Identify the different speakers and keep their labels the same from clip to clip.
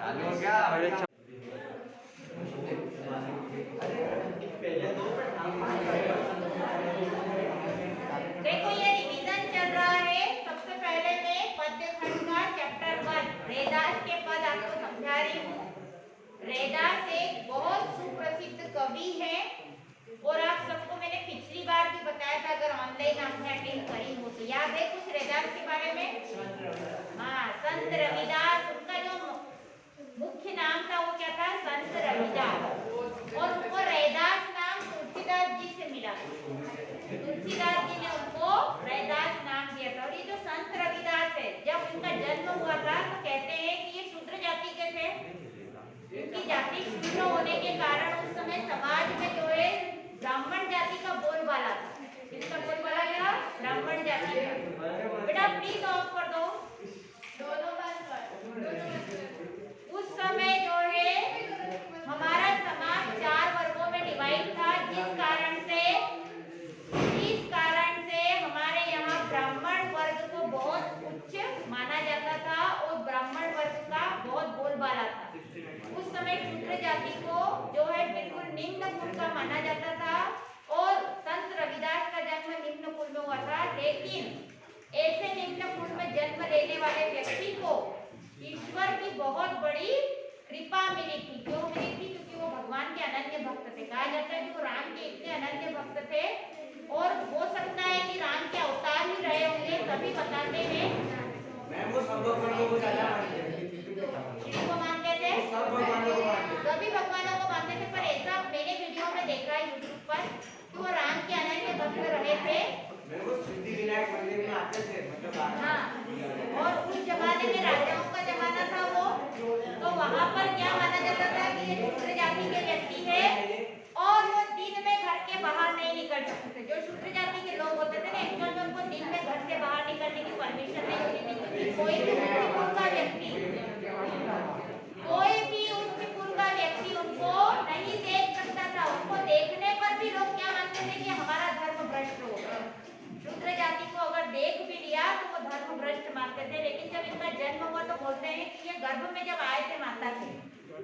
Speaker 1: देखो ये रिवीजन चल रहा है। सबसे पहले मैं पद्य खंड का चैप्टर 1 रैदास के पद आपको समझा रही हूँ। रैदास एक बहुत सुप्रसिद्ध कवि है और आप सबको मैंने पिछली बार भी बताया था, अगर ऑनलाइन आपने अटेंड करी हो तो याद है कुछ रैदास के बारे में? हाँ, संत रविदास, उनका जो मुख्य नाम था वो क्या था? संत रविदास। और उनको रैदास नाम तुलसीदास जी से मिला। तुलसीदास जी ने उनको रैदास नाम दिया था। और ये जो संत रविदास है, जब उनका जन्म हुआ था तो कहते हैं कि ये शूद्र जाति के थे। उनकी जाति शूद्र होने के कारण उस समय समाज में जो है ब्राह्मण जाति का बोलबाला था। किसका बोलबाला था? ब्राह्मण जाति का। बेटा प्लीज ऑफ कर दो। उस समय जो है हमारा समाज 4 वर्गों में डिवाइड था, जिस कारण से हमारे यहाँ ब्राह्मण वर्ग को बहुत उच्च माना जाता था और ब्राह्मण वर्ग का बहुत बोलबाला था। उस समय शूद्र जाति को जो है बिल्कुल निम्न कुल का माना जाता था और संत रविदास का जन्म निम्न कुल में हुआ था। लेकिन ऐसे निम्न कुल में जन्म लेने वाले व्यक्ति को ईश्वर की बहुत बड़ी कृपा मिली थी। क्यों मिली थी? क्योंकि वो भगवान के अनन्य भक्त थे। कहा जाता है कि वो राम के इतने अनन्य भक्त थे और हो सकता है कि राम के अवतार ही रहे होंगे, तभी बताते हैं किसको मानते थे? सभी भगवानों को मानते थे। पर ऐसा मैंने वीडियो में देखा है यूट्यूब पर कि वो राम के अनन्य भक्त रहे थे।
Speaker 2: सिद्धिविनायक मंदिर में आते थे मतलब।
Speaker 1: हाँ, और उस जमाने में राजाओं का जमाना था वो, तो वहाँ पर क्या माना जाता था कि ये शूद्र जाति के व्यक्ति है और वो दिन में घर के बाहर नहीं निकल सकते थे। जो शूद्र जाति के लोग होते थे ना, एक्चुअल में उनको दिन में घर से बाहर निकलने की परमिशन नहीं होती थी, क्योंकि कोई भी उच्च कुल का व्यक्ति उनको नहीं देख सकता था। उनको देखने पर भी लोग क्या मानते थे कि हमारा धर्म भ्रष्ट हो गया। शूद्र जाति को अगर देख भी लिया तो वो धर्म भ्रष्ट मानते थे। लेकिन जब इनका जन्म हुआ तो बोलते हैं कि ये गर्भ में जब आए थे माता के,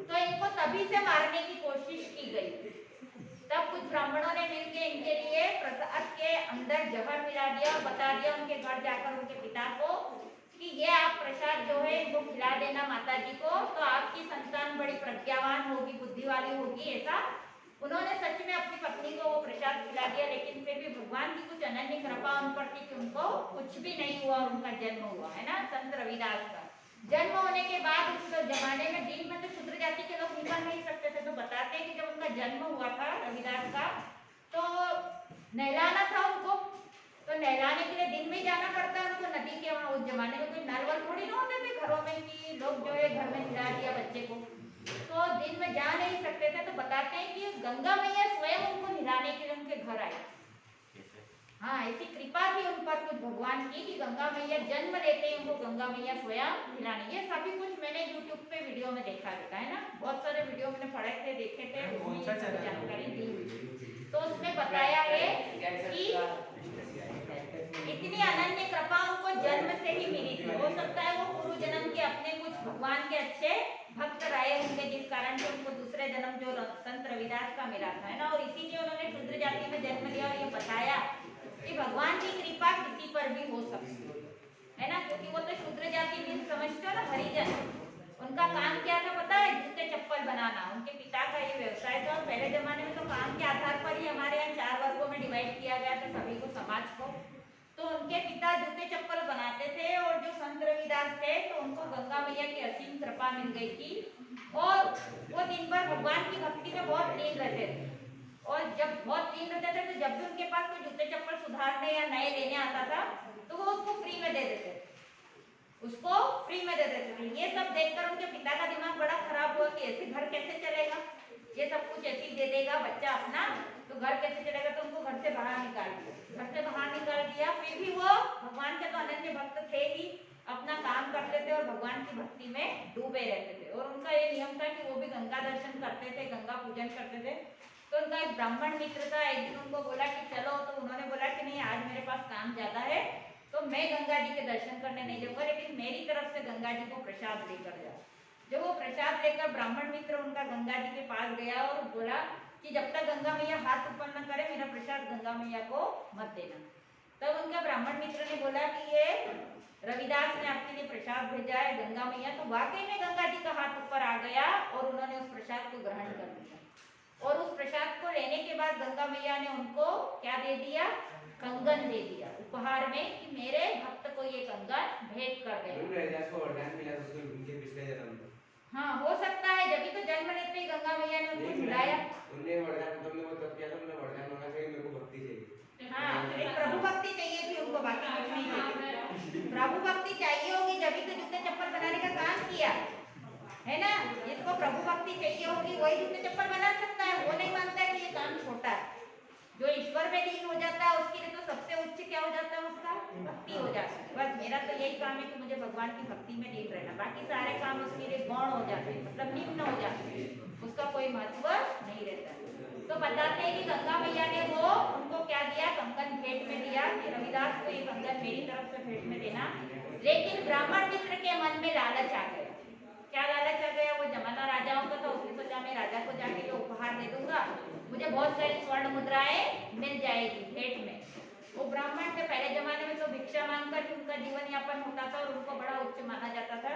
Speaker 1: तो इनको तभी से मारने की कोशिश की गई। तब कुछ ब्राह्मणों ने मिलकर इनके लिए प्रसाद के अंदर जहर मिला दिया और बता दिया उनके घर जाकर उनके पिता को कि ये आप प्रसाद जो है इनको खिला देना माता जी को, तो आपकी संतान बड़ी प्रज्ञावान होगी, बुद्धि वाली होगी। ऐसा उन्होंने सच में अपनी पत्नी को वो प्रसाद खिला दिया। लेकिन फिर भी भगवान की कुछ अनन्य कृपा उन पर थी कि उनको कुछ भी नहीं हुआ और उनका जन्म हुआ, है ना। संत रविदास का जन्म होने के बाद उस जमाने में दिन में तो शूद्र जाति के लोग निकल नहीं सकते थे। तो बताते हैं कि जब उनका जन्म हुआ था रविदास का, तो नहलाना था उनको, तो नहलाने के लिए दिन में जाना पड़ता है उनको नदी के वहाँ। उस जमाने में कोई नल वल थोड़ी ना होते थे घरों में कि लोग जो है घर में नहला दिया बच्चे को, तो दिन में जा नहीं सकते थे। तो बताते हैं कि गंगा मैया स्वयं उनको नहलाने के लिए उनके घर आई। हाँ, ऐसी कृपा थी उन पर कुछ भगवान की कि गंगा मैया जन्म लेते ही उनको गंगा मैया स्वयं नहलाने। ये सभी कुछ मैंने यूट्यूब पे वीडियो में देखा है ना। बहुत सारे वीडियो मैंने पढ़े थे, देखे थे, जानकारी दी। तो उसमें बताया है कि इतनी अनन्य कृपा उनको जन्म से ही मिली थी। हो सकता है वो पूर्व जन्म के अपने कुछ भगवान के अच्छे भक्त रहे होंगे, जिस कारण से उनको दूसरे जन्म जो संत रविदास का मिला था, है ना। और इसीलिए उन्होंने शूद्र जाति में जन्म लिया और ये बताया कि भगवान की कृपा किसी पर भी हो सकती है ना। क्योंकि वो तो शूद्र जाति में समझते हो ना, हरिजन। उनका काम क्या था पता है? जूते चप्पल बनाना उनके पिता का ये व्यवसाय था। और पहले जमाने में तो काम के आधार पर ही हमारे यहाँ 4 वर्गों में डिवाइड किया गया था सभी को, समाज को। तो उनके पिता जूते चप्पल बनाते थे और जो संत रविदास थे तो उनको गंगा मैया की असीम कृपा मिल गई थी और वो दिन भर भगवान की भक्ति में बहुत लीन रहते थे। और जब बहुत लीन रहते थे तो जब भी उनके पास कोई जूते चप्पल सुधारने या नए लेने आता था तो वो उसको फ्री में दे देते थे, उसको फ्री में दे देते थे। ये सब देखकर उनके पिता का दिमाग बड़ा खराब हुआ कि ऐसे घर कैसे चलेगा, ये सब कुछ ऐसे ही दे देगा बच्चा अपना, तो घर कैसे चलेगा। तो उनको घर से बाहर निकाल दिया, घर से बाहर निकाल दिया। फिर भी वो भगवान के तो अनन्य भक्त थे ही, अपना काम करते थे और भगवान की भक्ति में डूबे रहते थे। और उनका ये नियम था कि वो भी गंगा दर्शन करते थे, गंगा पूजन करते थे। तो उनका एक ब्राह्मण मित्र था, एक दिन उनको बोला कि चलो, तो उन्होंने बोला कि नहीं, आज मेरे पास काम ज्यादा है तो मैं गंगा जी के दर्शन करने नहीं जाऊंगा, लेकिन मेरी तरफ से गंगा जी को प्रसाद लेकर जाओ। जब वो प्रसाद लेकर ब्राह्मण मित्र उनका गंगा जी के पास गया और बोला कि जब तक गंगा मैया हाथ ऊपर न करे मेरा प्रसाद गंगा मैया को मत देना। तब उनका ब्राह्मण मित्र ने बोला कि ये रविदास ने आपके लिए प्रसाद भेजा है गंगा मैया। तो वाकई में गंगा जी का हाथ ऊपर आ गया और उन्होंने उस प्रसाद को ग्रहण कर लिया। और उस प्रसाद को लेने के बाद गंगा मैया ने उनको क्या दे दिया? कंगन दे दिया उपहार में कि मेरे भक्त को ये कंगन भेंट कर दे। हाँ, हो सकता है, जब भी तो जन्म लेते ही गंगा मैया ने उनको बुलाया। हाँ, सिर्फ प्रभु भक्ति चाहिए थी उनको, बाकी कुछ नहीं चाहिए। प्रभु भक्ति चाहिए होगी जब भी तो जूते चप्पल बनाने का काम किया है ना। जिसको प्रभु भक्ति चाहिए होगी वही जूते चप्पल बना सकता है। वो नहीं मानता है कि ये काम छोटा है। जो ईश्वर में लीन हो जाता है उसके लिए तो सबसे उच्च क्या हो जाता है? उसका भक्ति हो जाता है। बस मेरा तो यही काम है कि मुझे भगवान की भक्ति में लीन रहना, बाकी सारे काम उसके लिए गौण हो जाते हैं, मतलब निम्न हो जाते हैं, उसका कोई महत्व नहीं रहता। तो बताते हैं कि गंगा मैया ने वो उनको क्या दिया? कंगन भेंट में दिया कि रविदास को ये कंगन मेरी तरफ से भेंट में देना। लेकिन ब्राह्मण मित्र के मन में लालच आ गया। क्या लालच आ गया? वो जमाना राजाओं का था, उसने सोचा मैं राजा को जाके जो उपहार दे दूंगा मुझे बहुत सारी स्वर्ण मुद्राएं मिल जाएगी भेंट में। वो ब्राह्मण थे, पहले जमाने में तो भिक्षा मांगकर उनका जीवन यापन होता था और उनको बड़ा उच्च माना जाता था।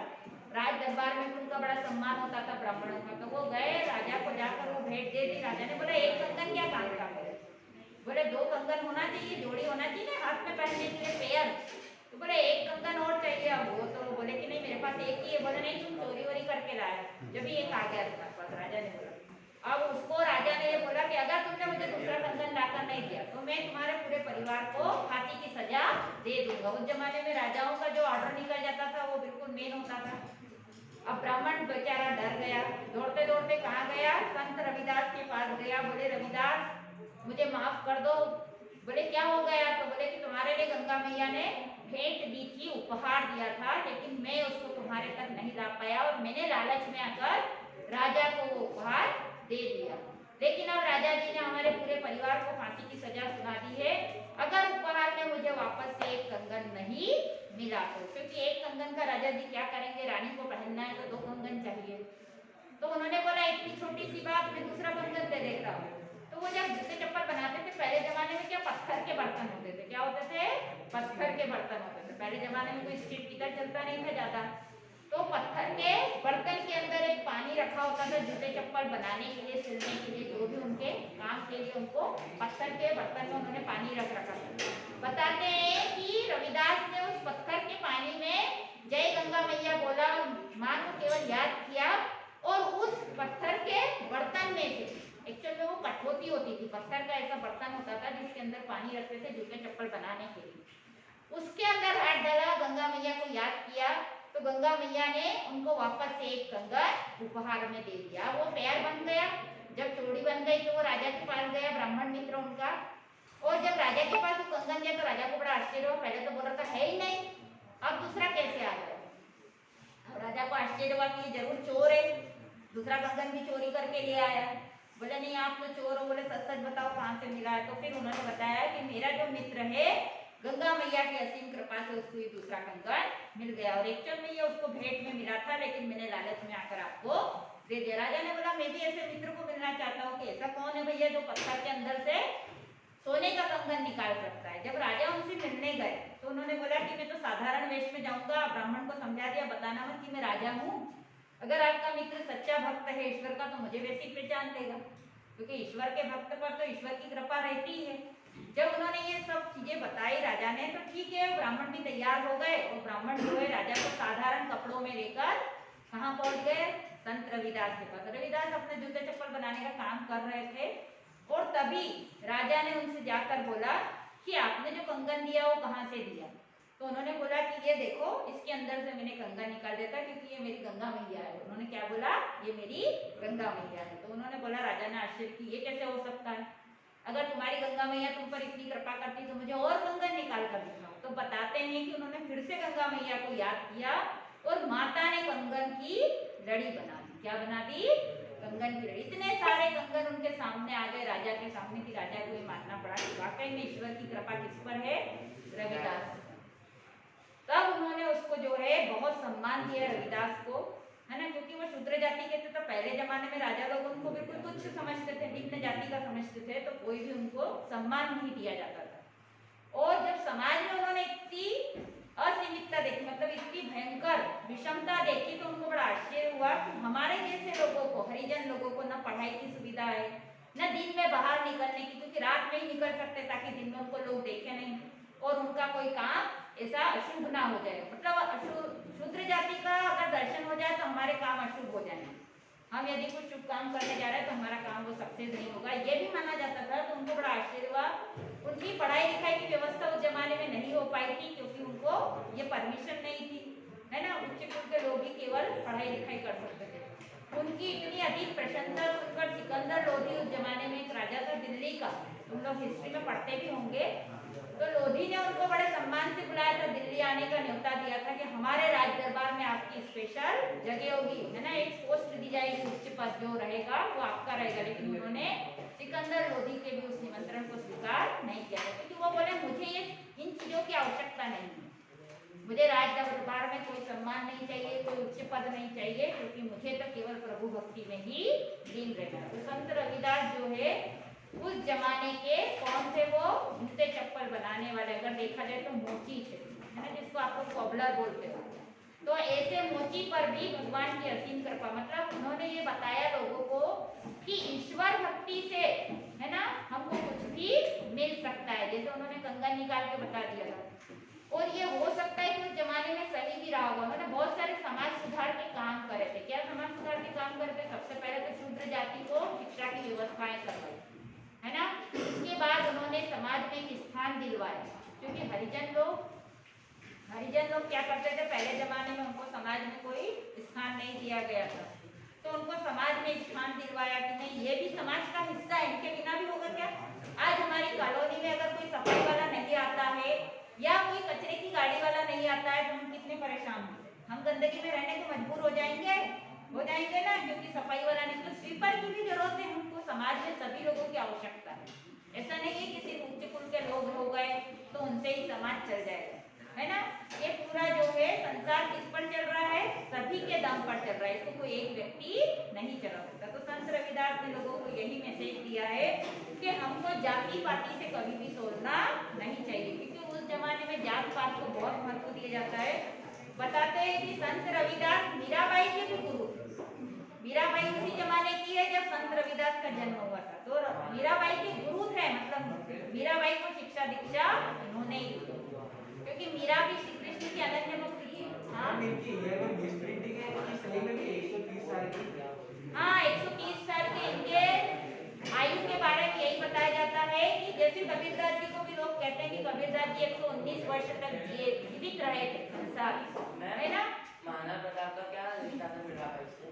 Speaker 1: राज दरबार में उनका बड़ा सम्मान होता था ब्राह्मणों का। तो वो गए राजा को जाकर वो भेंट दे दी। राजा ने बोला एक कंगन क्या काम का है? बोले दो कंगन होना चाहिए, जोड़ी होना चाहिए ना हाथ में पहनने के लिए, पेयर। तो बोले एक कंगन और चाहिए। अब वो तो बोले कि नहीं मेरे पास एक ही है। बोले नहीं तुम चोरी वोरी करके लाया, जब भी एक आ गया तुम्हारे पास। राजा ने बोला, अब उसको राजा ने ये बोला कि अगर तुमने मुझे दूसरा कंगन लाकर नहीं दिया तो मैं तुम्हारे पूरे परिवार को फांसी की सजा दे दूंगा। उस जमाने में राजाओं का जो ऑर्डर निकल जाता था वो बिल्कुल मेन होता था। अब ब्राह्मण बेचारा डर गया, दौड़ते दौड़ते कहाँ गया? संत रविदास के पास गया। बोले रविदास मुझे माफ कर दो। बोले क्या हो गया? तो बोले कि तुम्हारे लिए गंगा मैया ने भेंट दी थी, उपहार दिया था, लेकिन मैं उसको तुम्हारे तक नहीं ला पाया और मैंने लालच में आकर राजा को वो उपहार दे दिया। लेकिन अब राजा जी ने हमारे पूरे परिवार को फांसी की सजा सुना दी है अगर उपहार में मुझे वापस से एक कंगन नहीं मिला तो। क्योंकि एक कंगन का राजा जी क्या करेंगे? रानी को पहनना है तो दो कंगन चाहिए। तो उन्होंने बोला इतनी छोटी सी बात, मैं दूसरा कंगन दे देता हूँ। तो वो जब जूते चप्पल बनाते थे पहले जमाने में क्या पत्थर के बर्तन होते थे? क्या होते थे? पत्थर के बर्तन होते थे। पहले जमाने में कोई स्टील पीतल चलता नहीं था ज्यादा। तो पत्थर के बर्तन के अंदर एक पानी रखा होता था जूते चप्पल बनाने के लिए, सिलने के लिए, जो भी उनके काम के लिए उनको पत्थर के बर्तन में उन्होंने पानी रख रखा था। बताते हैं कि रविदास ने उस पत्थर के पानी में जय गंगा मैया बोला, मां को केवल याद किया और उस पत्थर के बर्तन में से, एक्चुअल में वो कठौती होती थी, पत्थर का ऐसा बर्तन होता था जिसके अंदर पानी रखते थे जूते चप्पल बनाने के लिए, उसके अंदर हाथ डाला, गंगा मैया को याद किया तो गंगा मैया ने उनको वापस से एक कंगन उपहार में दे दिया। वो पैर बन गया। जब चोरी बन गई तो वो राजा के पास गया, ब्राह्मण मित्र उनका, और जब राजा के पास वो कंगन दिया तो राजा को बड़ा आश्चर्य हुआ। पहले तो बोला था है ही नहीं, अब दूसरा कैसे आ गया? अब राजा को आश्चर्य हुआ कि ये जरूर चोर है, दूसरा कंगन भी चोरी करके ले आया। बोले नहीं आप तो चोर हो। बोले सच सच बताओ कहाँ से मिला है? तो फिर उन्होंने बताया कि मेरा जो मित्र है गंगा मैया की असीम कृपा से उसको ये दूसरा कंगन मिल गया और एक्चुअल में ये उसको भेंट में मिला था, लेकिन मैंने लालच में आकर आपको दे दिया। राजा ने बोला मैं भी ऐसे मित्र को मिलना चाहता हूँ कि ऐसा कौन है भैया जो पत्थर के अंदर से सोने का कंगन निकाल सकता है। जब राजा उनसे मिलने गए तो उन्होंने बोला कि मैं तो साधारण वेश में जाऊंगा। ब्राह्मण को समझा दिया बताना मत कि मैं राजा हूँ, अगर आपका मित्र सच्चा भक्त है ईश्वर का तो मुझे वैसे ही पहचान लेगा, क्योंकि ईश्वर के भक्त पर तो ईश्वर की कृपा रहती है। जब उन्होंने ये सब चीजें बताई राजा ने तो ठीक है, ब्राह्मण भी तैयार हो गए और ब्राह्मण जो है राजा को साधारण कपड़ों में लेकर कहाँ पहुंच गए? संत रविदास के पास। रविदास अपने जूते चप्पल बनाने का काम कर रहे थे और तभी राजा ने उनसे जाकर बोला कि आपने जो कंगन दिया वो कहाँ से दिया? तो उन्होंने बोला कि ये देखो इसके अंदर से मैंने कंगन निकाल दिया था क्योंकि ये मेरी गंगा मैया है। उन्होंने क्या बोला? ये मेरी गंगा मैया है। तो उन्होंने बोला, राजा ने आश्चर्य कि ये कैसे हो सकता है? अगर तुम्हारी गंगा मैया तुम पर इतनी कृपा करती तो मुझे और कंगन निकाल कर दिखाओ। तो बताते हैं कि उन्होंने फिर से गंगा मैया को याद किया और माता ने कंगन की लड़ी बना दी। क्या बना दी? कंगन की लड़ी। इतने सारे कंगन उनके सामने आ गए राजा के सामने कि राजा को ये मानना पड़ा कि वाकई में ईश्वर की कृपा किस पर है? रविदास। तब उन्होंने उसको जो है बहुत सम्मान दिया रविदास को, है ना, क्योंकि वो जमाने में राजा लोग उनको बिल्कुल तुच्छ समझते थे, निम्न जाति का समझते थे, तो कोई भी उनको सम्मान नहीं दिया जाता था। और जब समाज में उन्होंने इतनी असीमितता देखी, मतलब इतनी भयंकर विषमता देखी, तो उनको बड़ा आश्चर्य हुआ कि हमारे जैसे लोगों को, हरिजन लोगों को न पढ़ाई की सुविधा है, न दिन में बाहर निकलने की, क्योंकि रात में ही निकल सकते ताकि दिन में उनको लोग देखे नहीं, और उनका कोई काम ऐसा अशुभ ना हो जाए, मतलब शूद्र जाति का अगर दर्शन हो जाए तो हमारे काम अशुभ हो जाएंगे, हम यदि कुछ शुभ काम करने जा रहे हैं तो हमारा काम वो सक्सेस नहीं होगा, ये भी माना जाता था। तो उनको बड़ा आश्चर्य हुआ। उनकी पढ़ाई लिखाई की व्यवस्था उस जमाने में नहीं हो पाई थी, क्योंकि उनको ये परमिशन नहीं थी, है ना, उच्च कुल के लोग ही केवल पढ़ाई लिखाई कर सकते थे। उनकी इतनी अधिक प्रशंसा सुनकर सिकंदर लोधी, उस जमाने में एक राजा था दिल्ली का, तुम लोग हिस्ट्री में पढ़ते भी होंगे, तो लोधी ने उनको बड़े सम्मान से बुलाया था, दिल्ली आने का न्योता दिया था कि हमारे राज दरबार में आपकी स्पेशल जगह होगी, है ना, एक पोस्ट दी जाएगी, उच्च पद जो रहेगा वो आपका रहेगा। लेकिन उन्होंने सिकंदर लोधी के भी उस निमंत्रण को स्वीकार नहीं किया, क्योंकि वो बोले मुझे ये इन चीजों की आवश्यकता नहीं है, मुझे राज दरबार में कोई सम्मान नहीं चाहिए, कोई उच्च पद नहीं चाहिए, क्योंकि मुझे तो केवल प्रभु भक्ति में ही लीन रहना। तो संत रविदास जो है उस जमाने के कौन थे, वो जूते चप्पल बनाने वाले, अगर देखा जाए तो मोची थे, है ना, जिसको आप लोग कॉबलर बोलते हो। तो ऐसे मोची पर भी भगवान की असीम कृपा, मतलब उन्होंने ये बताया लोगों को कि ईश्वर भक्ति से, है ना, हमको कुछ भी मिल सकता है, जैसे उन्होंने कंगन निकाल के बता दिया था। और ये हो सकता है कि उस जमाने में सही भी रहा होगा, उन्होंने बहुत सारे समाज सुधार के काम करे थे। क्या समाज सुधार के काम करते? सबसे पहले तो शूद्र जाति को शिक्षा की व्यवस्थाएं करवाई, है ना, उसके बाद उन्होंने समाज में एक स्थान दिलवाया, क्योंकि हरिजन लोग क्या करते थे पहले जमाने में, उनको समाज में कोई स्थान नहीं दिया गया था, तो उनको समाज में स्थान दिलवाया कि नहीं, ये भी समाज का हिस्सा है, इनके बिना भी होगा क्या। आज हमारी कॉलोनी में अगर कोई सफाई वाला नहीं आता है या कोई कचरे की गाड़ी वाला नहीं आता है, तो हम कितने परेशान होते हैं, हम गंदगी में रहने को मजबूर हो जाएंगे ना, क्योंकि सफाई वाला नहीं, तो स्वीपर की भी जरूरत है हमको, समाज में सभी लोगों की आवश्यकता है। ऐसा नहीं है कि सिर्फ उच्च कुल के लोग हो गए तो उनसे ही समाज चल जाएगा, है ना। ये पूरा जो है संसार किस पर चल रहा है? सभी के दम पर चल रहा है, इसको कोई एक व्यक्ति नहीं चला सकता। तो संत रविदास ने लोगों को यही मैसेज दिया है कि हमको जाति पाति से कभी भी तोड़ना नहीं चाहिए, क्योंकि उस जमाने में जात पात को बहुत महत्व दिया जाता है। बताते हैं कि संत रविदास मीराबाई के भी गुरु, मीराबाई उसी जमाने की है जब संत रविदास का जन्म हुआ था, तो मीराबाई के गुरु थे, मतलब मीराबाई को शिक्षा दीक्षा इन्होंने ही दी, क्योंकि मीरा भी श्री कृष्ण की अनन्य भक्त थी। हाँ,
Speaker 2: इनकी ईयर में मिस प्रिंटिंग है कि सही में भी 130 साल की।
Speaker 1: हाँ, 130 साल के इनके आयु के बारे में यही बताया जाता है कि जैसे कबीरदास जी को भी लोग कहते हैं कि कबीरदास जी 119 वर्ष तक जीवित रहे थे संसार, है ना।
Speaker 3: महाराणा प्रताप का क्या रिश्ता था मीराबाई से?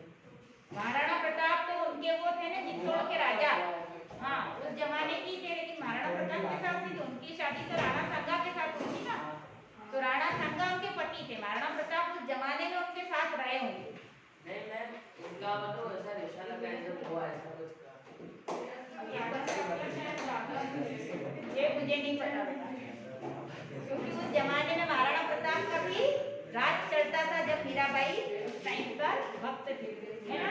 Speaker 1: महाराणा प्रताप तो उनके वो थे ना चित्तौड़ के राजा, हाँ, उस जमाने की थे, लेकिन महाराणा प्रताप के साथ नहीं, तो उनकी शादी तो राणा सांगा के साथ हुई थी ना, तो राणा सांगा उनके पति थे। महाराणा प्रताप उस जमाने में उनके साथ रहे होंगे।
Speaker 3: नहीं, मैं उनका मतलब ऐसा रिश्ता लगा है जब हुआ ऐसा कुछ का।
Speaker 1: ये मुझे नहीं पता बेटा, क्योंकि उस जमाने में महाराणा प्रताप का भी राज चलता था जब मीराबाई उस टाइम पर भक्त थी, है ना।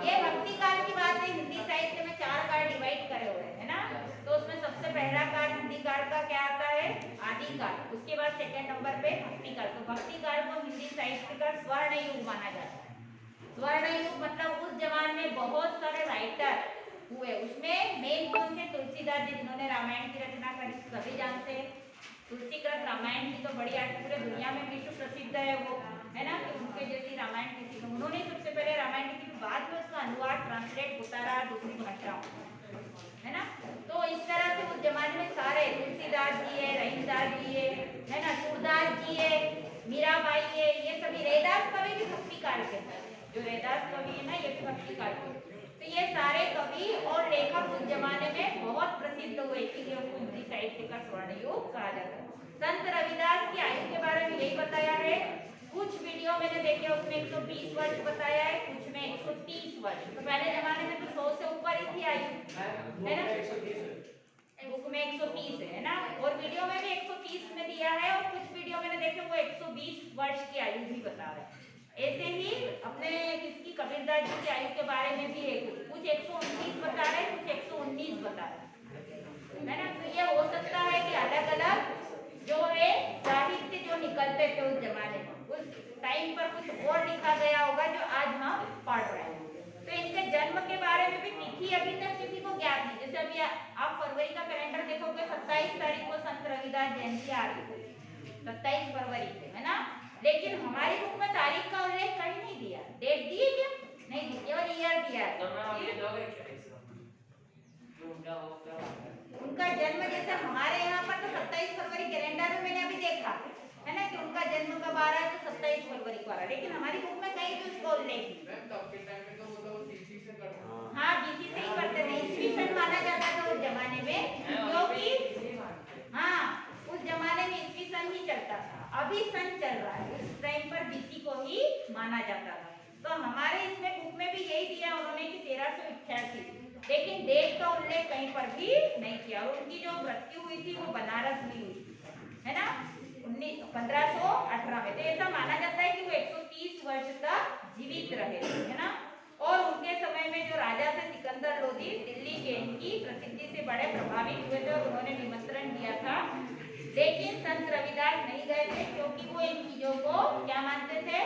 Speaker 1: ये भक्ति काल की बात है, हिंदी साहित्य में 4 काल डिवाइड करे हुए हैं, है ना। तो उसमें सबसे पहला काल हिंदी काल का क्या आता है? आदि काल, उसके बाद सेकंड नंबर पे भक्ति काल। तो भक्ति काल को हिंदी साहित्य का स्वर्ण युग माना जाता है। स्वर्ण युग मतलब उस जमाने में बहुत सारे राइटर हुए, उसमें मेन कौन थे? तुलसीदास जी, जिन्होंने रामायण की रचना करी, सभी जानते हैं। तुलसीकृत रामायण की तो बड़ी आज पूरे दुनिया में विश्व प्रसिद्ध है वो, है ना, कि उनके जैसी रामायण किसी को, उन्होंने सबसे पहले रामायण लिखी, बाद में उसका अनुवाद ट्रांसलेट होता रहा दूसरी भाषाओं, है ना। तो इस तरह से उस जमाने में सारे तुलसीदास जी है, रहीमदास जी है ना, सूरदास जी है, मीराबाई है, ये सभी, रैदास कवि भी भक्ति काल के थे, जो रैदास कवि है ना ये भी भक्ति काल के। तो ये सारे कवि और लेखक उस जमाने में बहुत प्रसिद्ध हुए, इसलिए उनको हिंदी साहित्य का स्वर्ण युग कहा जाता है। संत रविदास की आयु के बारे में यही बताया है, कुछ वीडियो मैंने देखे उसमें 120 वर्ष बताया है, कुछ में 130 वर्ष। तो पहले जमाने में तो 100 से ऊपर ही थी आयु, है ना, बुक में 130 है ना, और वीडियो में भी 130 में दिया है, और कुछ वीडियो मैंने देखे वो 120 वर्ष की आयु भी बता रहे हैं। ऐसे ही अपने किसकी, कबीर रविदास जी की आयु के बारे में भी है, कुछ 129 बता रहे, कुछ 119 बता रहे, है ना। तो ये हो सकता है कि अलग अलग जो है साहित्य जो निकलते थे उस जमाने में, उस टाइम पर कुछ और लिखा गया होगा जो आज हम पढ़ रहे हैं। तो इनके जन्म के बारे में भी तिथि अभी तक किसी को ज्ञात नहीं। जैसे अभी आप फरवरी का कैलेंडर देखोगे 27 तारीख को संत रविदास जयंती आ रही है, 27 फरवरी को, है ना। लेकिन हमारी बुक में तारीख का उल्लेख कहीं नहीं दिया। डेट दी है क्या? नहीं दी, केवल ईयर दिया है।
Speaker 3: तो मैं ये दोगे क्या इसका? जो उनका वो क्या है?
Speaker 1: उनका जन्म जैसे हमारे यहाँ पर तो 27 फरवरी कैलेंडर में मैंने अभी देखा है ना कि उनका जन्म कब आ रहा है, तो 27 फरवरी को आ रहा है, लेकिन हमारी बुक में कहीं भी उसका उल्लेख नहीं।
Speaker 2: मैम तब के टाइम में तो वो तो बीसी से करते थे।
Speaker 1: हाँ, बीसी से ही करते थे, ईस्वी सन माना जाता था उस जमाने में, क्योंकि हाँ उस जमाने में ईस्वी सन ही चलता था। अभी सन चल रहा है, उस टाइम पर बीसी को ही माना जाता था। तो हमारे इसमें बुक में भी यही दिया उन्होंने कि 1388, लेकिन डेट का उल्लेख कहीं पर भी नहीं किया। और उनकी जो मृत्यु हुई थी वो बनारस में हुई थी, है ना, 1518 में। तो ऐसा माना जाता है कि वो 130 वर्ष तक जीवित रहे, है ना। और उनके समय में जो राजा थे सिकंदर लोधी, दिल्ली के इनकी प्रसिद्धि से बड़े प्रभावित हुए थे और उन्होंने निमंत्रण दिया था, लेकिन संत रविदास नहीं गए थे, क्योंकि वो इन चीजों को क्या मानते थे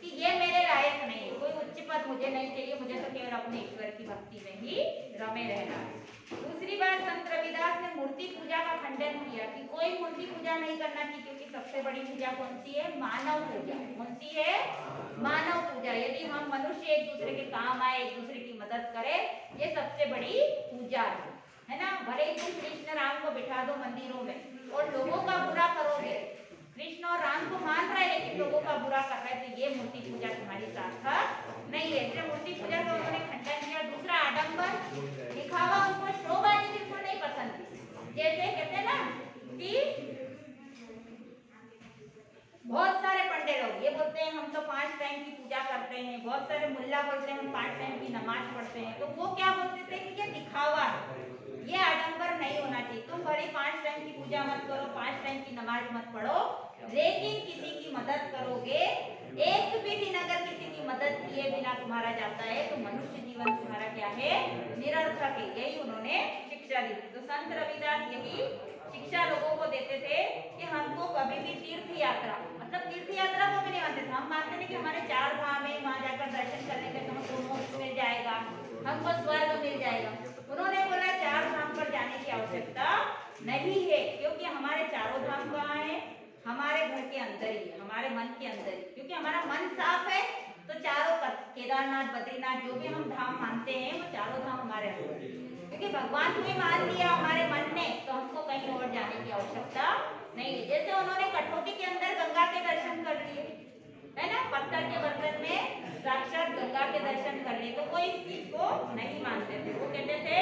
Speaker 1: कि ये मेरे लायक नहीं है, कोई उच्च पद मुझे नहीं चाहिए, मुझे तो केवल अपने ईश्वर की भक्ति में ही रमे रहना है। दूसरी बात, संत रविदास ने मूर्ति पूजा का खंडन किया कि कोई मूर्ति पूजा नहीं करना चाहिए, क्योंकि सबसे बड़ी पूजा कौन सी है? मानव पूजा। कौन सी है? मानव पूजा। यदि हम मनुष्य एक दूसरे के काम आए, एक दूसरे की मदद करें, ये सबसे बड़ी पूजा है ना। भले ही तुम कृष्ण राम को बिठा दो मंदिरों में और लोगों का बुरा करोगे, कृष्ण और राम को मान रहे हैं लेकिन लोगों का बुरा कर रहे हैं, तो ये मूर्ति पूजा तुम्हारी सार्थक नहीं है। इसलिए मूर्ति पूजा का उन्होंने खंडन किया। दूसरा, आडंबर दिखावा, उनको शोबाजी बिल्कुल नहीं पसंद थी। जैसे कहते हैं ना कि बहुत सारे पंडे लोग ये बोलते हैं हम तो 5 टाइम की पूजा करते हैं, बहुत सारे मुल्ला बोलते हैं हम 5 टाइम की नमाज पढ़ते हैं, तो वो क्या बोलते थे कि ये दिखावा है, ये आडंबर नहीं होना चाहिए। तुम भले 5 टाइम की पूजा मत करो, 5 टाइम की नमाज मत पढ़ो, लेकिन किसी की मदद करोगे, एक भी दिन अगर किसी की मदद किए बिना तुम्हारा जाता है तो मनुष्य जीवन तुम्हारा क्या है? निरर्थक है। यही उन्होंने शिक्षा दी। तो संत रविदास यही शिक्षा लोगों को देते थे कि हमको कभी भी तीर्थ यात्रा, मतलब तीर्थ यात्रा को भी नहीं मानते थे। हम मानते थे कि हमारे 4 धाम है, वहाँ जाकर दर्शन करने के तो हमको मोक्ष मिल जाएगा, हमको स्वर्ग मिल जाएगा। उन्होंने बोला 4 धाम पर जाने की आवश्यकता नहीं है, क्योंकि हमारे चारों धाम कहाँ है? हमारे घर के अंदर ही है, हमारे मन के अंदर ही। क्योंकि हमारा मन साफ है तो चारों केदारनाथ, बद्रीनाथ, जो भी हम धाम मानते हैं वो चारों धाम हमारे अंदर है। क्योंकि भगवान को ही मान लिया हमारे मन ने, तो हमको कहीं और जाने की आवश्यकता नहीं है। जैसे उन्होंने कठौती के अंदर गंगा के दर्शन कर लिए, है ना, पत्थर के बर्तन में साक्षात गंगा के दर्शन कर लिए, तो कोई इस चीज को नहीं मानते थे। वो कहते थे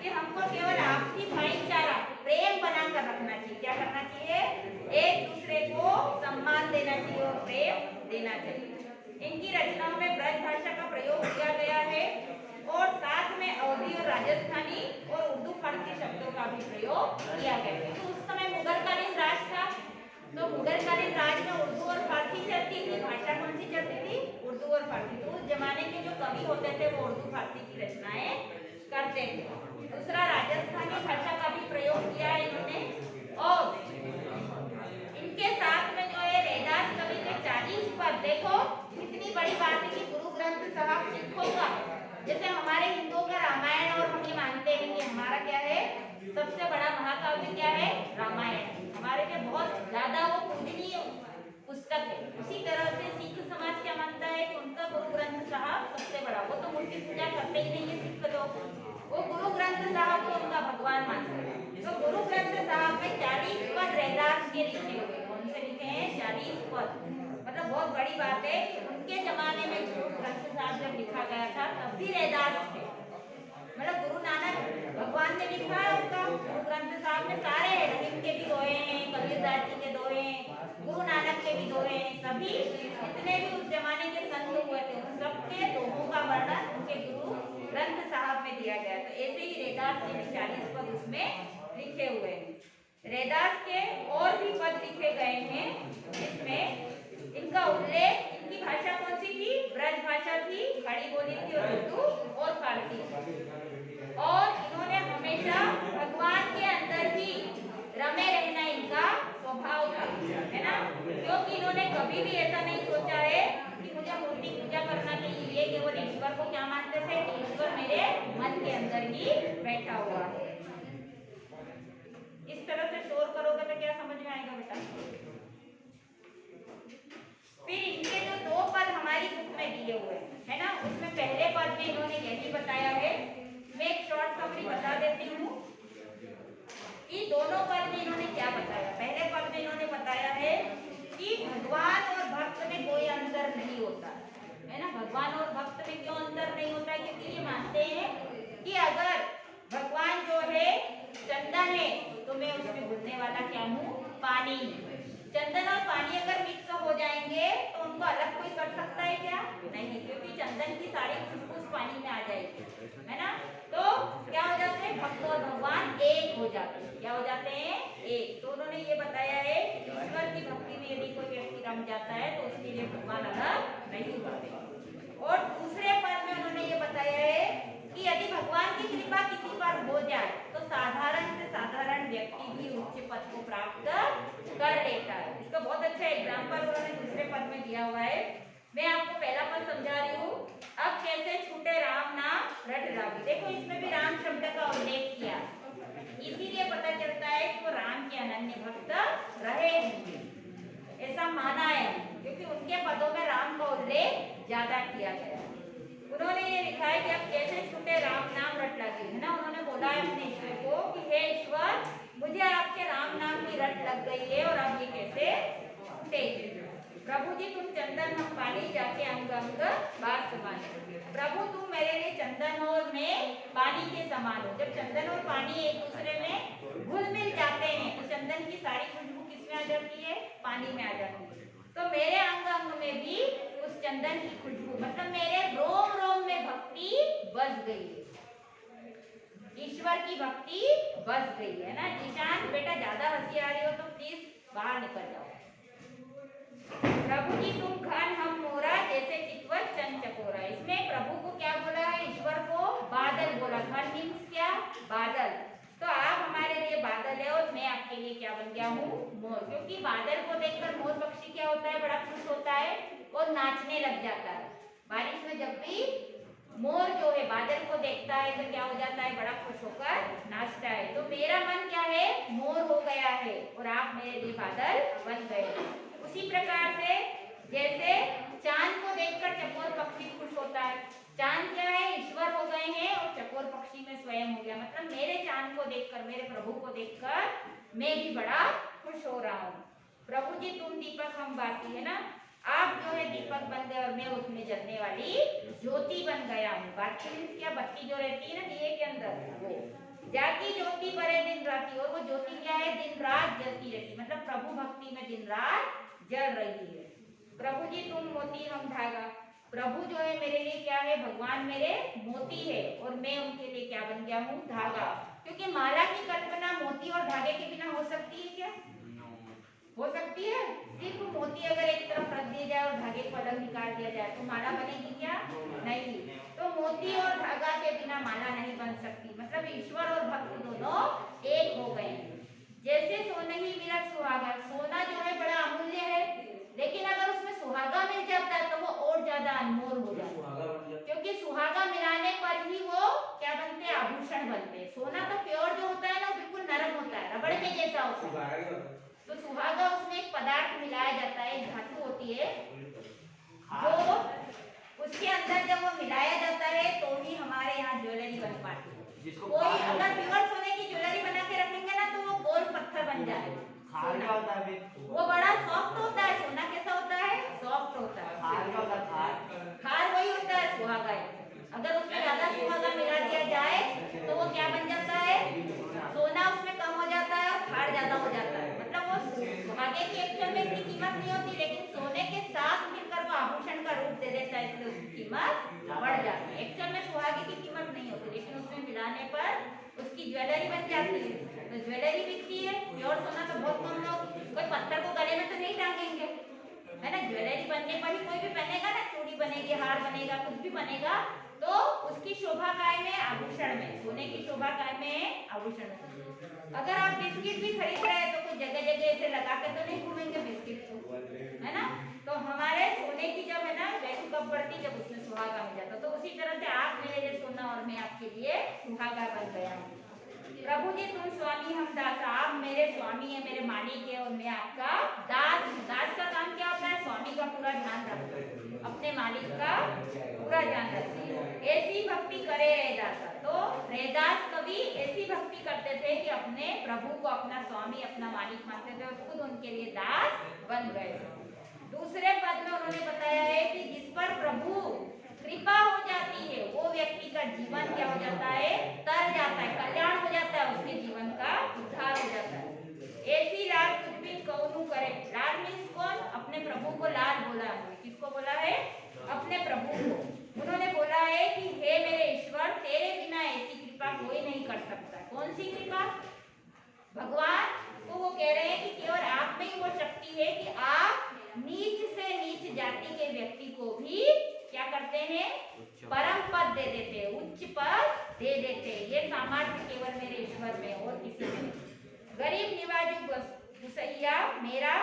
Speaker 1: कि हमको केवल आपसी भाईचारा, प्रेम बनाकर रखना चाहिए। क्या करना चाहिए? एक दूसरे को सम्मान देना चाहिए और प्रेम देना चाहिए। इनकी रचनाओं में ब्रज भाषा का प्रयोग किया गया है और साथ में अवधी और राजस्थानी और उर्दू फारसी शब्दों का भी प्रयोग किया गया है। तो उस समय मुगलकालीन राज था, तो मुगलकालीन राज में उर्दू और फारसी चलती थी। भाषा कौन सी चलती थी? उर्दू और फारसी। तो उस जमाने के जो कवि होते थे वो उर्दू फारसी की रचनाएं करते थे। दूसरा, राजस्थानी भाषा का भी प्रयोग किया है इन्होंने। और इनके साथ में जो है रैदास कवि के 40 पद, देखो कितनी बड़ी बात है कि गुरु ग्रंथ साहब सिखों का, जैसे हमारे हिंदुओं का रामायण, और हम ये मानते हैं कि हमारा क्या है सबसे बड़ा महाकाव्य क्या है? रामायण। हमारे लिए बहुत ज्यादा वो पूजनीय पुस्तक है। उसी तरह से सिख समाज क्या मानता है कि उनका गुरु ग्रंथ साहब सबसे बड़ा। वो तो मूर्ति पूजा करते ही नहीं है सिख लोग, वो गुरु ग्रंथ साहब को उनका भगवान मानते हैं। तो गुरु ग्रंथ साहब में 40 पद रैदास के लिखे हुए। कौन से लिखे हैं? 40 पद। मतलब बहुत बड़ी बात है कि उनके जमाने में गुरु ग्रंथ साहब जब लिखा गया था तब भी रैदास थे। मतलब गुरु नानक भगवान ने लिखा है उनका गुरु ग्रंथ साहब में, सारे हैं, रहीम के भी दोहे हैं, कबीरदास जी के दोहे हैं, गुरु नानक के भी दोहे हैं। सभी जितने भी उस जमाने के संत हुए थे उन सबके दोहों का वर्णन उनके गुरु ग्रंथ साहब में दिया गया। तो ऐसे ही रैदास के भी 40 पद उसमें लिखे हुए हैं। रैदास के और भी पद लिखे गए हैं जिसमें इनका उल्लेख, इनकी भाषा कौन सी थी? ब्रज भाषा थी, खड़ी बोली थी और उर्दू और फारसी। और इन्होंने हमेशा भगवान के अंदर ही रमे रहना इनका स्वभाव था, है ना। क्योंकि इन्होंने कभी भी ऐसा नहीं सोचा है कि मुझे मूर्ति पूजा करना चाहिए, ये केवल ईश्वर को क्या मानते थे कि ईश्वर मेरे मन के अंदर ही बैठा हुआ है। इस तरह से शोर करोगे तो क्या समझ में आएगा बेटा। फिर इनके जो दो पद हमारी बुक में दिए हुए हैं, है ना, उसमें पहले पद में इन्होंने यही बताया है। मैं एक शॉर्ट समरी बता देती हूँ कि दोनों पद में इन्होंने क्या बताया। पहले पद में इन्होंने बताया है कि भगवान और भक्त में कोई अंतर नहीं होता, है ना। भगवान और भक्त में क्यों अंतर नहीं होता, क्योंकि ये मानते हैं कि अगर भगवान जो है चंदन है तो मैं उसमें घुलने वाला क्या हूँ, पानी। चंदन और पानी अगर मिक्स हो जाएंगे तो उनको अलग कोई कर सकता है क्या, नहीं, क्योंकि चंदन की सारी खुशबू उस पानी में आ जाएगी, है ना। तो क्या हो जाते हैं, भक्त और भगवान एक हो जाते हैं। क्या हो जाते हैं, एक। तो उन्होंने ये बताया है कि ईश्वर की भक्ति में यदि कोई व्यक्ति रम जाता है तो उसके लिए भगवान अलग नहीं होते। और दूसरे पद में उन्होंने ये बताया है कि यदि भगवान की कृपा किसी पर हो जाए तो साधारण से साधारण व्यक्ति भी उच्च पद को प्राप्त कर लेता है। इसका बहुत अच्छा एग्जाम्पल उन्होंने दूसरे पद में दिया हुआ है। मैं आपको पहला पद समझा रही हूँ। अब कैसे छूटे राम नाम रट रावी। देखो इसमें भी राम शब्द का उल्लेख किया, इसीलिए पता चलता है कि वो राम के अनन्य भक्त रहे होंगे, ऐसा माना है, क्योंकि उनके पदों में राम का उल्लेख ज्यादा किया गया। उन्होंने ये लिखा है कि अब कैसे छूटे राम नाम रट लगे, है ना। उन्होंने बोला है अपने ईश्वर को कि हे ईश्वर, मुझे आपके राम नाम की रट लग गई है और अब ये कैसे छूटे। प्रभु जी तुम चंदन हम पानी, जाके अंग अंग बात समान। प्रभु तुम मेरे लिए चंदन और मैं पानी के समान हो। जब चंदन और पानी एक दूसरे में घुल मिल जाते हैं तो चंदन की सारी खुशबू किसमें आ जाती है, पानी में आ जाती है। तो मेरे अंग अंग में भी उस चंदन की खुशबू, मतलब मेरे रोम रोम में भक्ति बस गई है, ईश्वर की भक्ति बस गई है ना। ईशान बेटा ज्यादा हंसी आ रही हो तो प्लीज बाहर निकल जाओ। प्रभु जी तुम घन हम मोरा, जैसे चितवत चंद चकोरा। इसमें प्रभु को क्या बोला है, ईश्वर को बादल बोला। घन मीन्स क्या, बादल। तो आप हमारे लिए बादल है और मैं आपके लिए क्या बन गया हूँ, मोर। क्योंकि बादल को देखकर मोर पक्षी क्या होता है, बड़ा खुश होता है और नाचने लग जाता है। बारिश में जब भी मोर जो है बादल को देखता है तो क्या हो जाता है, बड़ा खुश होकर नाचता है। तो मेरा मन क्या है, मोर हो गया है और आप मेरे लिए बादल बन गए। उसी प्रकार से जैसे चांद को देखकर चकोर पक्षी खुश होता है, चांद क्या है, ईश्वर हो गए हैं और चकोर पक्षी में स्वयं हो गया। मतलब मेरे चांद को देखकर, मेरे प्रभु को देखकर मैं भी बड़ा खुश हो रहा हूँ। प्रभु जी तुम दीपक हम बाती, है ना। आप जो है दीपक बन गए और मैं उसमें जलने वाली ज्योति बन गया हूँ। बाती मीन्स क्या, बत्ती जो रहती है ना दिए के अंदर, वो जाती ज्योति बड़े दिन राती। और वो ज्योति क्या है, दिन रात जलती रहती, मतलब प्रभु भक्ति में दिन रात जल रही है। प्रभु जी तुम मोती हम धागा। प्रभु जो है मेरे लिए क्या है, भगवान मेरे मोती है और मैं उनके लिए क्या बन गया हूँ, धागा। क्योंकि माला की कल्पना मोती और धागे के बिना हो सकती है क्या, हो सकती है। सिर्फ मोती अगर एक तरफ रख दिया जाए और धागे को अलग निकाल दिया जाए तो माला बनेगी क्या, नहीं। तो मोती और धागा के बिना माला नहीं बन सकती। मतलब ईश्वर और भक्त दोनों एक हो गए। जैसे सोने ही मिलत सुहागा। सोना जो है बड़ा अमूल्य है, लेकिन अगर उसमें सुहागा मिल जाता है तो वो और ज्यादा अनमोल हो जाता है, क्योंकि सुहागा मिलाने पर ही वो क्या बनते हैं, आभूषण बनते हैं। सोना तो प्योर जो होता है ना, बिल्कुल नरम होता है, रबड़ के जैसा होता है। तो सुहागा उसमें एक पदार्थ मिलाया जाता है, एक धातु होती है जो उसके अंदर जब वो मिलाया जाता है तो ही हमारे यहाँ ज्वेलरी बन पाती है। कोई अगर प्योर सोने की ज्वेलरी बना के रखेंगे ना तो वो गोल पत्थर बन जाएगा। वो बड़ा सॉफ्ट होता है। सोना कैसा होता है, सॉफ्ट होता है। खार वही होता है सुहागा। अगर उसमें ज्यादा सुहागा मिला दिया जाए तो वो क्या बन जाता है, सोना उसमें कम हो जाता है और खार ज्यादा हो जाता है। मतलब वो सुहागे की एक्चुअल में इतनी कीमत नहीं होती, लेकिन सोने के साथ मिलकर वो आभूषण का रूप दे देता है, इसलिए उसकी कीमत बढ़ जाती है। एक्चुअल में सुहागे की कीमत नहीं होती, लेकिन उसमें मिलाने पर उसकी ज्वेलरी बन जाती है। तो ज्वेलरी बिकती है। प्योर सोना तो बहुत महंगा होती है, कोई पत्थर को गले में तो नहीं टांगेंगे, है ना। ज्वेलरी बनने पर ही कोई भी पहनेगा ना, चूड़ी बनेगी, हार बनेगा, कुछ भी बनेगा, तो उसकी शोभा कायम है आभूषण में, सोने की शोभा कायम है आभूषण में। अगर आप बिस्किट भी खरीद रहे हैं तो कुछ जगह जगह ऐसे लगा के तो नहीं घूमेंगे बिस्किट को, है ना। तो हमारे सोने की जब है ना वैल्यू कब बढ़ती, जब उसमें सुहागा मिल जाता। तो उसी तरह से आप मेरे लिए सोना और मैं आपके लिए सुहागा बन गया हूँ। प्रभु जी तुम स्वामी हम दास, आप मेरे स्वामी है, मेरे मालिक है, और मैं आपका दास हूँ। दास का काम क्या होता है? स्वामी का पूरा ध्यान रखना, अपने मालिक का पूरा ध्यान रखना। ऐसी भक्ति करे रैदास। तो रैदास कवि ऐसी भक्ति करते थे कि अपने प्रभु को अपना स्वामी, अपना मालिक मानते थे और खुद उनके लिए दास बन गए। दूसरे पद में उन्होंने बताया है कि जिस पर प्रभु कृपा हो जाती है वो व्यक्ति का जीवन क्या हो जाता है? तर जाता है, कल्याण हो जाता है, उसके जीवन का उद्धार हो जाता है। ऐसी लाल कुछ भी कौनु करे। लाल मीन्स कौन? अपने प्रभु को लाल बोला है। किसको बोला है? अपने प्रभु को। उन्होंने बोला है कि हे मेरे ईश्वर, तेरे बिना ऐसी कृपा कोई नहीं कर सकता। कौन सी कृपा? भगवान को वो कह रहे हैं कि केवल आप में ही वो शक्ति है कि आप नीच से नीच जाति के व्यक्ति को भी क्या करते हैं? परम पद दे देते हैं, उच्च पद दे देते हैं। ये सामर्थ्य केवल मेरे ईश्वर में और किसी में नहीं। गरीब निवाजू गुसैया मेरा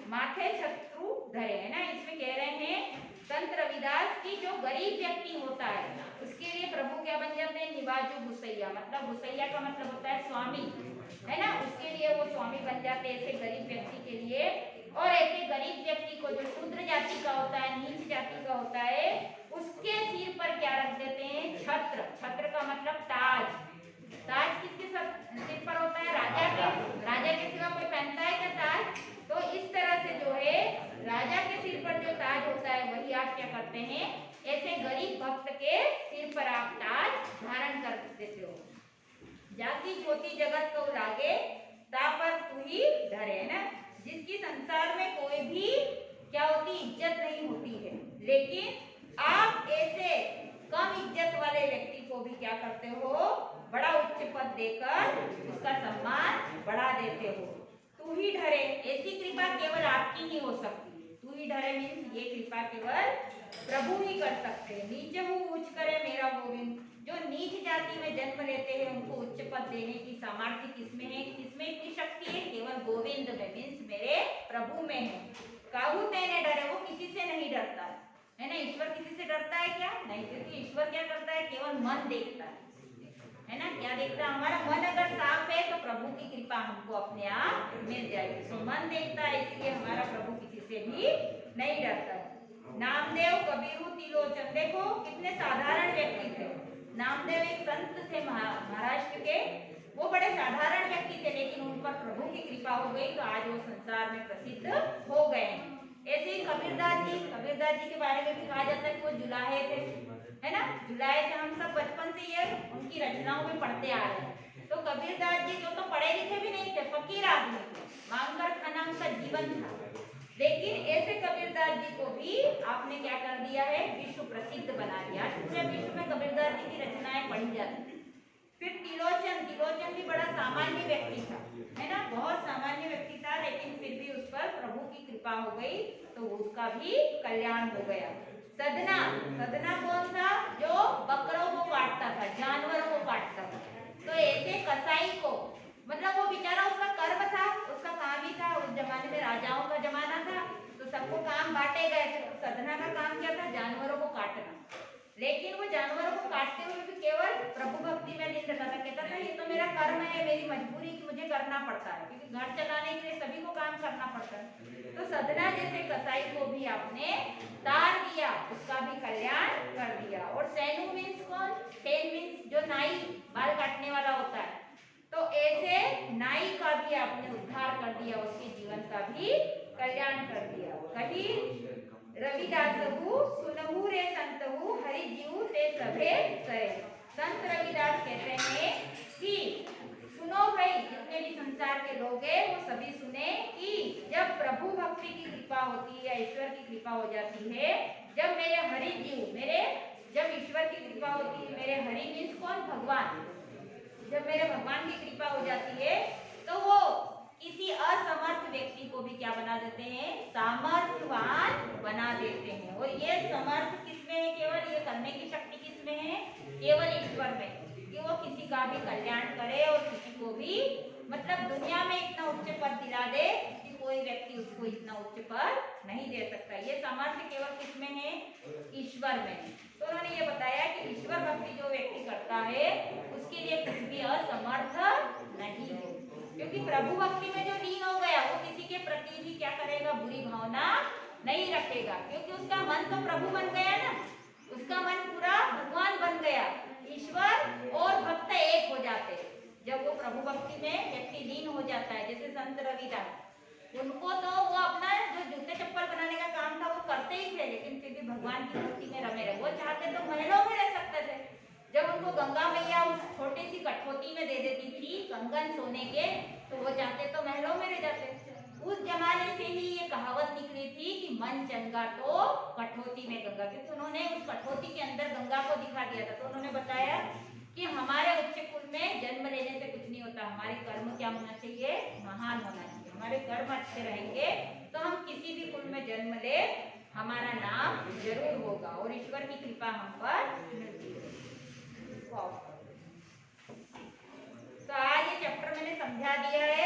Speaker 1: माथे छत्रु धरे, है ना। इसमें कह रहे हैं संत रविदास की जो गरीब व्यक्ति होता है उसके लिए प्रभु क्या बन जाते हैं? निवाजू गुसैया। मतलब गुसैया का मतलब होता है स्वामी, है ना। उसके लिए वो स्वामी बन जाते हैं ऐसे गरीब व्यक्ति के लिए। और ऐसे गरीब व्यक्ति को जो शूद्र जाति का होता है, नीच जाति का होता है, उसके सिर पर क्या रख देते हैं? छत्र। छत्र का मतलब ताज। ताज किसके सिर पर होता है? राजा के। राजा के सिवा कोई पहनता है क्या ताज? तो इस तरह से जो है राजा के सिर पर जो ताज होता है वही आप क्या करते हैं? ऐसे गरीब भक्त के सिर पर आप ताज धारण कर देते हो। जाति ज्योति जगत को लागे ता पर तू ही धरे, है ना। जिसकी संसार में कोई भी क्या होती? इज्जत नहीं होती है, लेकिन आप ऐसे कम इज्जत वाले व्यक्ति को भी क्या करते हो? बड़ा उच्च पद देकर उसका सम्मान बढ़ा देते हो। तू ही धरे, ऐसी कृपा केवल आपकी ही हो सकती है। तू ही धरे मीन्स ये कृपा केवल प्रभु ही कर सकते हैं। नीचे हूँ उच्च करे मेरा गोविंद। जो नीच जाति में जन्म लेते हैं उनको उच्च पद देने की सामर्थ्य किसमें है? किसमें इतनी शक्ति है? केवल गोविंद में, मीन्स मेरे प्रभु में है। काहू तेने डरे, वो किसी से नहीं डरता है ना। ईश्वर किसी से डरता है क्या? नहीं, क्योंकि ईश्वर क्या करता है? केवल मन देखता है ना। क्या देखता है? हमारा मन अगर साफ है तो प्रभु की कृपा हमको अपने आप मिल जाएगी। तो मन देखता है, इसलिए हमारा प्रभु किसी से भी नहीं डरता है। नामदेव कबीरू तिलोचन, देखो कितने साधारण व्यक्ति थे। नामदेव एक संत थे महाराष्ट्र के। वो बड़े साधारण व्यक्ति थे, लेकिन उन पर प्रभु की कृपा हो गई तो आज वो संसार में प्रसिद्ध हो गए। ऐसे ही कबीरदास जी, कबीरदास जी के बारे में भी कहा जाता है कि वो जुलाहे थे, है ना। जुलाहे थे, हम सब बचपन से ये उनकी रचनाओं में पढ़ते आ रहे हैं। तो कबीरदास जी जो तो पढ़े लिखे भी नहीं थे, फकीर आदमी थे, मांगकर खाना उनका जीवन था। लेकिन ऐसे कबीरदास जी को भी आपने क्या कर दिया है? विश्व प्रसिद्ध बना दिया। पूरे विश्व में कबीरदास जी की रचनाएं पढ़ी जाती। फिर तिलोचन, तिलोचन भी बड़ा सामान्य व्यक्ति था, है ना। बहुत सामान्य व्यक्ति था, लेकिन फिर भी उस पर प्रभु की कृपा हो गई तो उसका भी कल्याण हो गया। सदना, सदना कौन था? जो बकरों को काटता था, जानवरों को काटता था। तो ऐसे कसाई को, मतलब वो बेचारा उसका कर्म था, उसका काम ही था। उस जमाने में राजाओं का जमाना था तो सबको काम बांटे गए थे। तो सदना का काम क्या था? जानवरों को काटना। लेकिन वो जानवरों को काटते हुए भी केवल प्रभु भक्ति में लीन रहता था। कहता था ये तो मेरा कर्म है, मेरी मजबूरी कि मुझे करना पड़ता है, क्योंकि घर चलाने के लिए सभी को काम करना पड़ता है। तो सदना जैसे कसाई को भी आपने तार दिया, उसका भी कल्याण कर दिया। और सैनु मीन्स कौन? सेन मीन्स जो नाई, बाल काटने वाला होता है। तो ऐसे नाई का भी आपने उद्धार कर दिया, उसके जीवन का भी कल्याण कर दिया। कही रविदासहु सुनहु रे संतहु हरि जीव ते सभे सरे। संत रविदास कहते हैं कि सुनो भाई, जितने भी संसार के लोग हैं वो सभी सुने कि जब प्रभु भक्ति की कृपा होती है, ईश्वर की कृपा हो जाती है, जब मेरे हरि जीव, मेरे जब ईश्वर की कृपा होती है, मेरे हरि मीन्स कौन? भगवान। जब मेरे भगवान की कृपा हो जाती है तो वो किसी असमर्थ व्यक्ति को भी क्या बना देते हैं, सामर्थ्यवान बना देते हैं। और ये समर्थ किसमें है, केवल ये करने की शक्ति किसमें है, केवल ईश्वर में, कि वो किसी का भी कल्याण करे और किसी को भी मतलब दुनिया में इतना उच्च पद दिला दे कि कोई व्यक्ति उसको इतना उच्च पद नहीं दे सकता। ये सामर्थ्य केवल किसमें है, ईश्वर में। तो उन्होंने ये बताया कि ईश्वर भक्ति जो व्यक्ति करता है उसके लिए कुछ भी असमर्थ नहीं है, क्योंकि प्रभु भक्ति में जो लीन हो गया वो किसी के प्रति भी क्या करेगा, बुरी भावना नहीं रखेगा, क्योंकि उसका मन तो प्रभु बन गया ना, उसका मन पूरा भगवान बन गया। ईश्वर और भक्त एक हो जाते हैं जब वो प्रभु भक्ति में व्यक्ति लीन हो जाता है। जैसे संत रविदास, उनको तो वो अपना जो जूते चप्पल बनाने का काम था वो करते ही थे, लेकिन फिर भी भगवान की भक्ति में रमे रहे। वो चाहते तो महलों में रह सकते थे, जब उनको गंगा मैया उस छोटी सी कठौती में दे देती थी कंगन सोने के, तो वो चाहते तो महलों में रह जाते। उस जमाने से ही ये कहावत निकली थी कि मन चंगा तो कठौती में गंगा, क्योंकि उन्होंने उस कठौती के अंदर गंगा को दिखा दिया था। तो उन्होंने बताया कि हमारे उच्च कुल में जन्म लेने से कुछ नहीं होता, हमारे कर्म क्या होना चाहिए, महान होना चाहिए। हमारे कर्म अच्छे रहेंगे तो हम किसी भी कुल में जन्म ले हमारा नाम जरूर होगा और ईश्वर की कृपा हम पर मिलती है। तो आज ये चैप्टर मैंने समझा दिया है।